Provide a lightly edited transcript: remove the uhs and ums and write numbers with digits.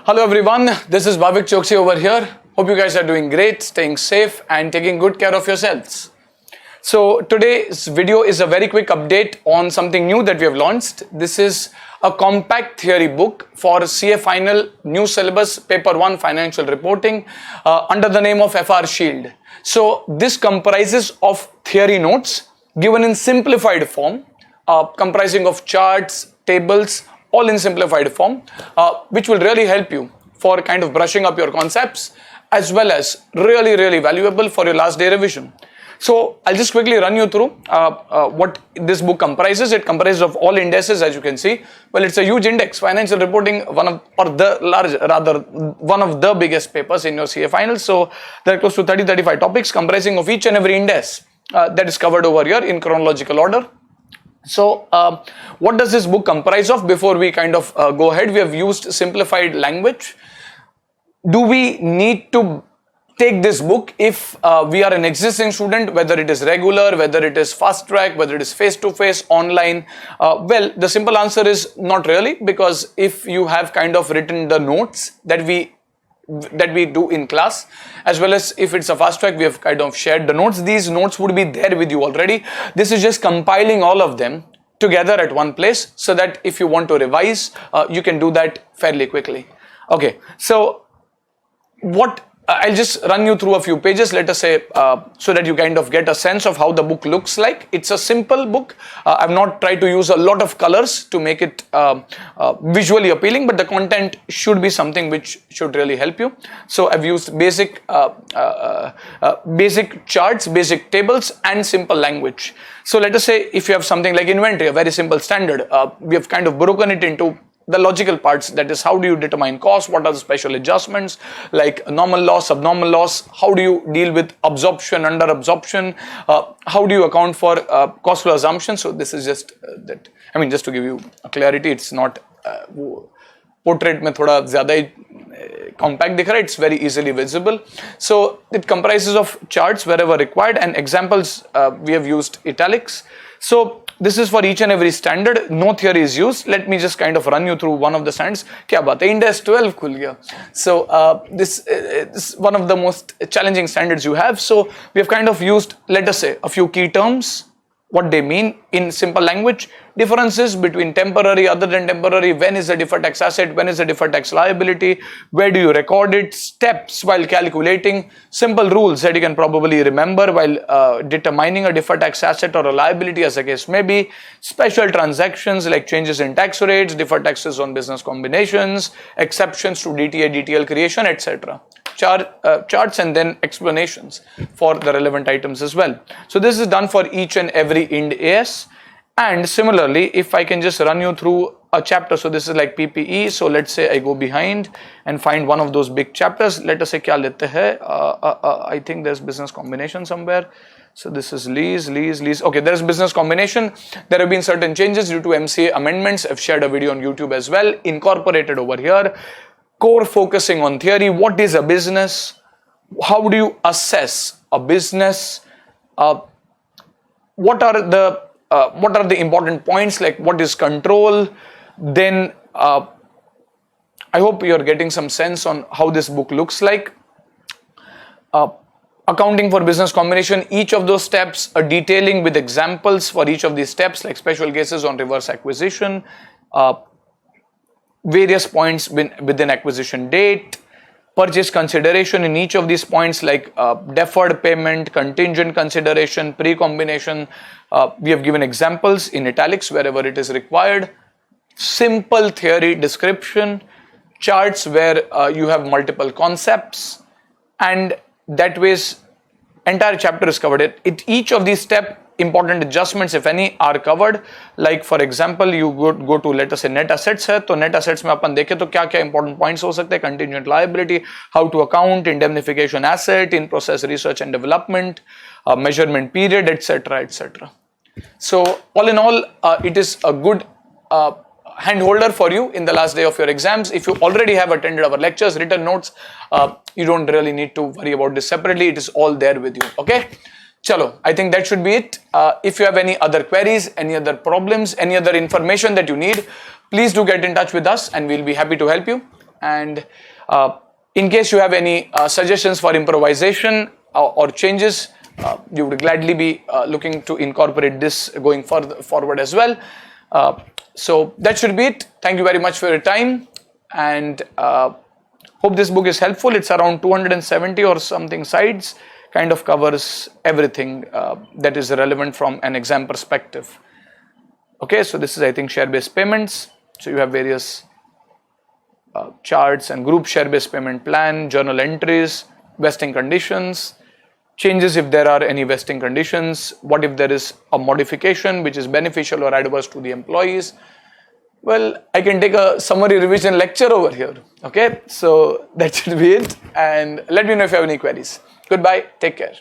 Hello everyone, this is Bhavik Chokshi over here. Hope you guys are doing great, staying safe and taking good care of yourselves. So today's video is a very quick update on something new that we have launched. This is a compact theory book for CA Final New Syllabus Paper 1 Financial Reporting under the name of FR Shield. So this comprises of theory notes given in simplified form, comprising of charts, tables, all in simplified form, which will really help you for kind of brushing up your concepts as well as really valuable for your last day revision. So I'll just quickly run you through what this book comprises. It comprises of all indices, as you can see. Well, it's a huge index. Financial reporting, one of the biggest papers in your CA finals. So there are close to 30-35 topics comprising of each and every index that is covered over here in chronological order. So what does this book comprise of? Before we kind of go ahead, we have used simplified language. Do we need to take this book if we are an existing student, whether it is regular, whether it is fast track, whether it is face-to-face, online? Well, the simple answer is not really, because if you have kind of written the notes that we do in class, as well as if it's a fast track, we have kind of shared the notes. These notes would be there with you already. This is just compiling all of them together at one place so that if you want to revise, you can do that fairly quickly. Okay, so I'll just run you through a few pages, let us say, so that you kind of get a sense of how the book looks like. It's a simple book. I've not tried to use a lot of colors to make it visually appealing, but the content should be something which should really help you. So I've used basic charts, basic tables, and simple language. So let us say if you have something like inventory, a very simple standard, we have kind of broken it into the logical parts, that is, how do you determine cost, what are the special adjustments like normal loss, abnormal loss, how do you deal with absorption, under absorption, how do you account for cost flow assumptions. So this is just that, I mean, just to give you a clarity, it's not portrait mein thoda zyada hi compact dikh raha hai, it's very easily visible. So it comprises of charts wherever required, and examples we have used italics. So this is for each and every standard. No theory is used. Let me just kind of run you through one of the standards. Kya baat hai, Ind AS 12 khul gaya. So this is one of the most challenging standards you have. So we have kind of used, let us say, a few key terms, what they mean in simple language, differences between temporary, other than temporary, when is a deferred tax asset, when is a deferred tax liability, where do you record it, steps while calculating, simple rules that you can probably remember while determining a deferred tax asset or a liability as the case may be, special transactions like changes in tax rates, deferred taxes on business combinations, exceptions to DTA, DTL creation, etc. Charts and then explanations for the relevant items as well. So this is done for each and every Ind AS. And similarly, if I can just run you through a chapter, so this is like PPE. So let's say I go behind and find one of those big chapters. Let us say kya lete hai? I think there's business combination somewhere. So this is lease. Okay, there's business combination. There have been certain changes due to MCA amendments. I've shared a video on YouTube as well, incorporated over here. Core focusing on theory. What is a business? How do you assess a business? What are the important points, like what is control? Then I hope you're getting some sense on how this book looks like. Accounting for business combination, each of those steps, a detailing with examples for each of these steps, like special cases on reverse acquisition, various points within acquisition date, purchase consideration in each of these points, like deferred payment, contingent consideration, pre-combination. We have given examples in italics wherever it is required. Simple theory description, charts where you have multiple concepts, and that ways entire chapter is covered. Each of these steps, important adjustments if any are covered. Like for example, you go to, let us say, net assets hai, to net assets mein apan dekhe to kya important points ho sakte, contingent liability, how to account, indemnification asset, in process research and development, measurement period, etc. So all in all, it is a good hand holder for you in the last day of your exams. If you already have attended our lectures, written notes, you don't really need to worry about this separately. It is all there with you. Okay. Chalo, I think that should be it. If you have any other queries, any other problems, any other information that you need, please do get in touch with us and we'll be happy to help you. And in case you have any suggestions for improvisation or changes, you would gladly be looking to incorporate this going forward as well. So that should be it. Thank you very much for your time, and hope this book is helpful. It's around 270 or something sides, kind of covers everything that is relevant from an exam perspective. Okay, so this is, I think, share-based payments. So you have various charts and group share-based payment plan, journal entries, vesting conditions, changes if there are any vesting conditions, what if there is a modification which is beneficial or adverse to the employees. Well, I can take a summary revision lecture over here. Okay, so that should be it, and let me know if you have any queries. Goodbye, take care.